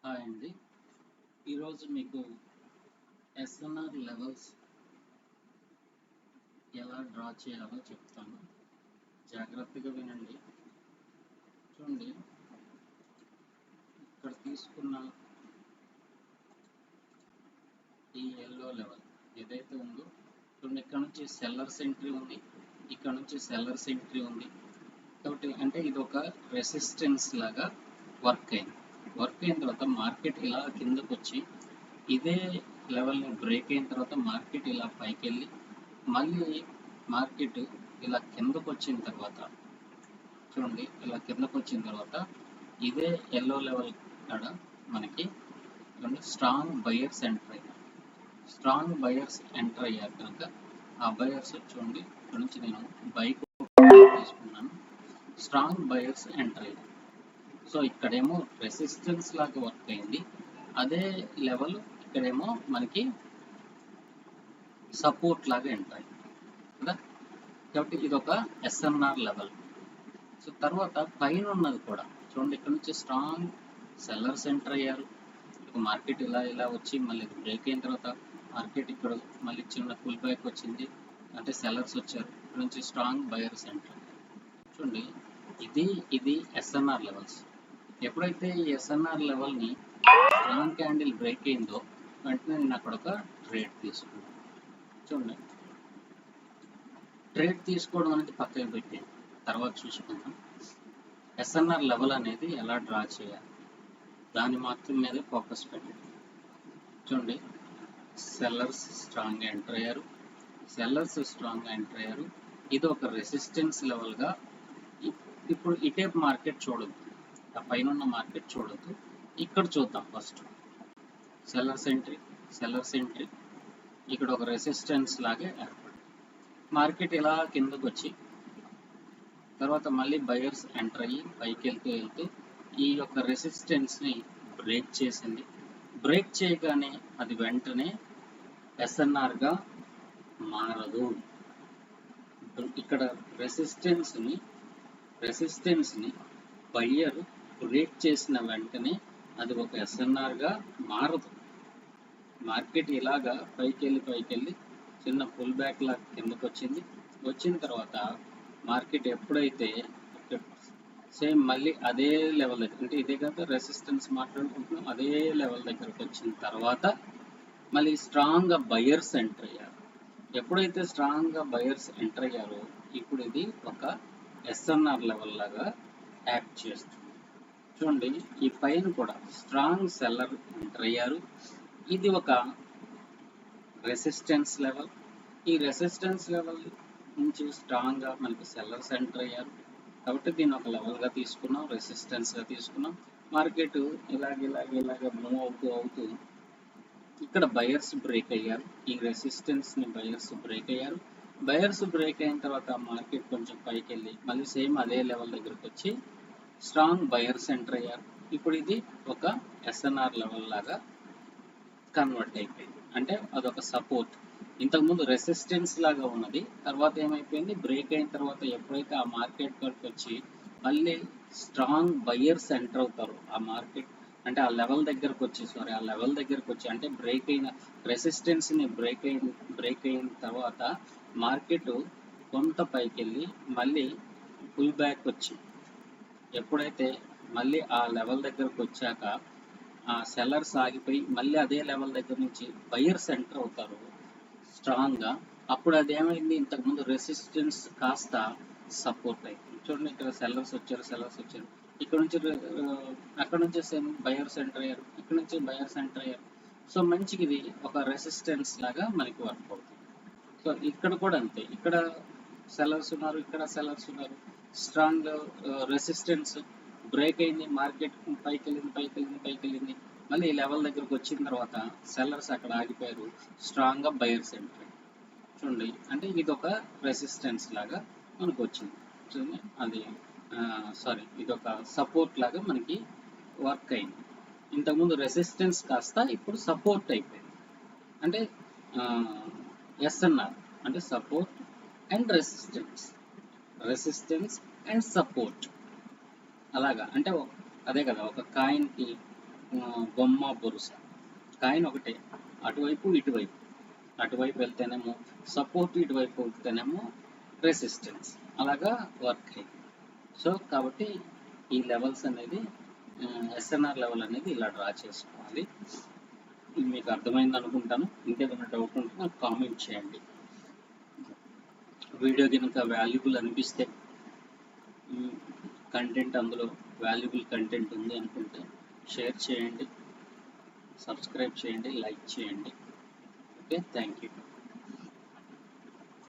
Hi అండి. ఈరోజు మీకు ఎస్ఎన్ఆర్ లెవెల్స్ ఎలా డ్రా చేయాలో చెప్తాను. జాగ్రత్తగా వినండి. చూడండి, ఇక్కడ తీసుకున్న ఈ ఎల్లో లెవెల్ ఏదైతే ఉందో, చూడండి, ఇక్కడ నుంచి సెల్లర్స్ ఎంట్రీ ఉంది, ఇక్కడ నుంచి సెల్లర్స్ ఎంట్రీ ఉంది. కాబట్టి అంటే ఇది ఒక రెసిస్టెన్స్ లాగా వర్క్ అయింది. వర్క్ అయిన తర్వాత మార్కెట్ ఇలా కిందకు వచ్చి ఇదే లెవెల్ని బ్రేక్ అయిన తర్వాత మార్కెట్ ఇలా పైకి వెళ్ళి మళ్ళీ మార్కెట్ ఇలా కిందకు వచ్చిన తర్వాత చూడండి, ఇలా కిందకు వచ్చిన తర్వాత ఇదే ఎల్లో లెవెల్ కాడ మనకి చూడండి స్ట్రాంగ్ బయర్స్ ఎంటర్ అయ్యారు. స్ట్రాంగ్ బయర్స్ ఎంటర్ అయ్యారు కనుక ఆ బయర్స్ చూడండి, ఇక్కడ నుంచి నేను బైక్ తీసుకున్నాను. స్ట్రాంగ్ బయర్స్ ఎంటర్ అయ్యారు. సో ఇక్కడేమో రెసిస్టెన్స్ లాగా వర్క్ అయింది, అదే లెవెల్ ఇక్కడేమో మనకి సపోర్ట్ లాగా ఎంటర్ అయింది కదా. కాబట్టి ఇది ఒక ఎస్ఎన్ఆర్ లెవెల్. సో తర్వాత పైన ఉన్నది కూడా చూడండి, ఇక్కడ నుంచి స్ట్రాంగ్ సెల్లర్స్ ఎంటర్ అయ్యారు. మార్కెట్ ఇలా ఇలా వచ్చి మళ్ళీ బ్రేక్ అయిన తర్వాత మార్కెట్ ఇక్కడ మళ్ళీ చిన్న ఫుల్ బ్యాక్ వచ్చింది, అంటే సెల్లర్స్ వచ్చారు. ఇక్కడ నుంచి స్ట్రాంగ్ బయర్స్ ఎంటర్ అయ్యారు. చూడండి, ఇది ఎస్ఎన్ఆర్ లెవెల్స్. ఎప్పుడైతే ఈ ఎస్ఎన్ఆర్ లెవెల్ని స్ట్రాంగ్ క్యాండిల్ బ్రేక్ అయిందో వెంటనే నేను అక్కడ ఒక ట్రేడ్ తీసుకున్నాను. చూడండి, ట్రేడ్ తీసుకోవడం అనేది పక్కన పెట్టి తర్వాత చూసుకుందాం. ఎస్ఎన్ఆర్ లెవెల్ అనేది ఎలా డ్రా చేయాలి దాని మాత్రం మీద ఫోకస్ పెట్టండి. చూడండి, సెల్లర్స్ స్ట్రాంగ్ ఎంటర్ అయ్యారు, సెల్లర్స్ స్ట్రాంగ్ ఎంటర్ అయ్యారు. ఇది ఒక రెసిస్టెన్స్ లెవెల్గా. ఇప్పుడు ఇటే మార్కెట్ చూడొద్దు, ఆ పైన ఉన్న మార్కెట్ చూడొద్దు, ఇక్కడ చూద్దాం. ఫస్ట్ సెల్లర్స్ ఎంట్రీ ఇక్కడ ఒక రెసిస్టెన్స్ లాగే ఏర్పడింది. మార్కెట్ ఇలా కిందకు వచ్చి తర్వాత మళ్ళీ బయర్స్ ఎంటర్ అయ్యి పైకి వెళ్తూ ఈ యొక్క రెసిస్టెన్స్ని బ్రేక్ చేసింది. బ్రేక్ చేయగానే అది వెంటనే ఎస్ఎన్ఆర్గా మారదు. ఇక్కడ రెసిస్టెన్స్ని బయ్యర్ బ్రేక్ చేసిన వెంటనే అది ఒక ఎస్ఎన్ఆర్గా మారదు. మార్కెట్ ఇలాగా పైకి వెళ్ళి చిన్న పుల్ బ్యాక్ లాగా కిందకు వచ్చిన తర్వాత మార్కెట్ ఎప్పుడైతే సేమ్ మళ్ళీ అదే లెవెల్ దగ్గర, అంటే ఇదే కదా రెసిస్టెన్స్ మాట్లాడుకుంటున్నాం, అదే లెవెల్ దగ్గరకు వచ్చిన తర్వాత మళ్ళీ స్ట్రాంగ్గా బయర్స్ ఎంటర్ అయ్యారు. ఎప్పుడైతే స్ట్రాంగ్గా బయర్స్ ఎంటర్ అయ్యారో ఇప్పుడు ఇది ఒక ఎస్ఎన్ఆర్ లెవెల్ లాగా యాక్ట్ చేస్తుంది. చూడండి, ఈ పైన కూడా స్ట్రాంగ్ సెల్లర్ ఎంటర్ అయ్యారు. ఇది ఒక రెసిస్టెన్స్ లెవెల్. ఈ రెసిస్టెన్స్ లెవెల్ నుంచి స్ట్రాంగ్గా మనకి సెల్లర్స్ ఎంటర్ అయ్యారు. కాబట్టి దీన్ని ఒక లెవెల్గా తీసుకున్నాం, రెసిస్టెన్స్గా తీసుకున్నాం. మార్కెట్ ఇలాగ మూవ్ అవుతూ ఇక్కడ బయర్స్ బ్రేక్ అయ్యారు. ఈ రెసిస్టెన్స్ని బయర్స్ బ్రేక్ అయ్యారు. బయర్స్ బ్రేక్ అయిన తర్వాత మార్కెట్ కొంచెం పైకి వెళ్ళి మళ్ళీ సేమ్ అదే లెవెల్ దగ్గరకు వచ్చి స్ట్రాంగ్ బయర్స్ ఎంటర్ అయ్యారు. ఇప్పుడు ఇది ఒక ఎస్ఎన్ఆర్ లెవెల్ లాగా కన్వర్ట్ అయిపోయింది. అంటే అదొక సపోర్ట్. ఇంతకుముందు రెసిస్టెన్స్ లాగా ఉన్నది, తర్వాత ఏమైపోయింది, బ్రేక్ అయిన తర్వాత ఎప్పుడైతే ఆ మార్కెట్ వరకు వచ్చి మళ్ళీ స్ట్రాంగ్ బయర్స్ ఎంటర్ అవుతారు ఆ మార్కెట్, అంటే ఆ లెవెల్ దగ్గరకు వచ్చి అంటే బ్రేక్ అయిన రెసిస్టెన్స్ని బ్రేక్ అయిన తర్వాత మార్కెట్ కొంత పైకి వెళ్ళి మళ్ళీ పుల్ బ్యాక్ వచ్చి ఎప్పుడైతే మళ్ళీ ఆ లెవెల్ దగ్గరకు వచ్చాక ఆ సెల్లర్స్ ఆగిపోయి మళ్ళీ అదే లెవెల్ దగ్గర నుంచి బయర్స్ ఎంటర్ అవుతారు స్ట్రాంగ్గా. అప్పుడు అది ఏమైంది, ఇంతకుముందు రెసిస్టెన్స్ కాస్త సపోర్ట్ అయింది. చూడండి, ఇక్కడ సెల్లర్స్ వచ్చారు, ఇక్కడ నుంచి అక్కడ నుంచి సేమ్ బయర్స్ ఎంటర్ అయ్యారు, ఇక్కడ నుంచి బయర్స్ ఎంటర్ అయ్యారు. సో మంచిగా ఇది ఒక రెసిస్టెన్స్ లాగా మనకి వర్క్ అవుతుంది. సో ఇక్కడ కూడా అంతే, ఇక్కడ సెల్లర్స్ ఉన్నారు, ఇక్కడ సెల్లర్స్ ఉన్నారు. స్ట్రాంగ్ రెసిస్టెన్స్ బ్రేక్ అయింది, మార్కెట్ పైకి వెళ్ళింది. మళ్ళీ ఈ లెవెల్ దగ్గరకు వచ్చిన తర్వాత సెల్లర్స్ అక్కడ ఆగిపోయారు, స్ట్రాంగ్గా బయర్స్ ఎంటర్. చూడండి, అంటే ఇది ఒక రెసిస్టెన్స్ లాగా మనకు వచ్చింది. చూడండి, అది ఇది ఒక సపోర్ట్ లాగా మనకి వర్క్ అయింది. ఇంతకుముందు రెసిస్టెన్స్ కాస్త ఇప్పుడు సపోర్ట్ అయిపోయింది. అంటే ఎస్ఎన్ఆర్ అంటే support and resistance and support. అలాగా అంటే అదే కదా, ఒక కాయిన్కి బొమ్మ బొరుస, కాయిన్ ఒకటే, అటువైపు ఇటువైపు, అటువైపు వెళ్తేనేమో సపోర్ట్, ఇటువైపు వెళ్తేనేమో రెసిస్టెన్స్, అలాగా వర్క్ అయింది. సో కాబట్టి ఈ లెవెల్స్ అనేది ఎస్ఎన్ఆర్ లెవెల్ అనేది ఇలా డ్రా చేసుకోవాలి. ఇది మీకు అర్థమైంది అనుకుంటాను. ఇంకేదైనా డౌట్ ఉంటే నాకు కామెంట్ చేయండి. వీడియో కనుక వాల్యుబుల్ అనిపిస్తే, కంటెంట్ అందులో వాల్యుబుల్ కంటెంట్ ఉంది అనుకుంటే షేర్ చేయండి, సబ్స్క్రైబ్ చేయండి, లైక్ చేయండి. Okay, thank you.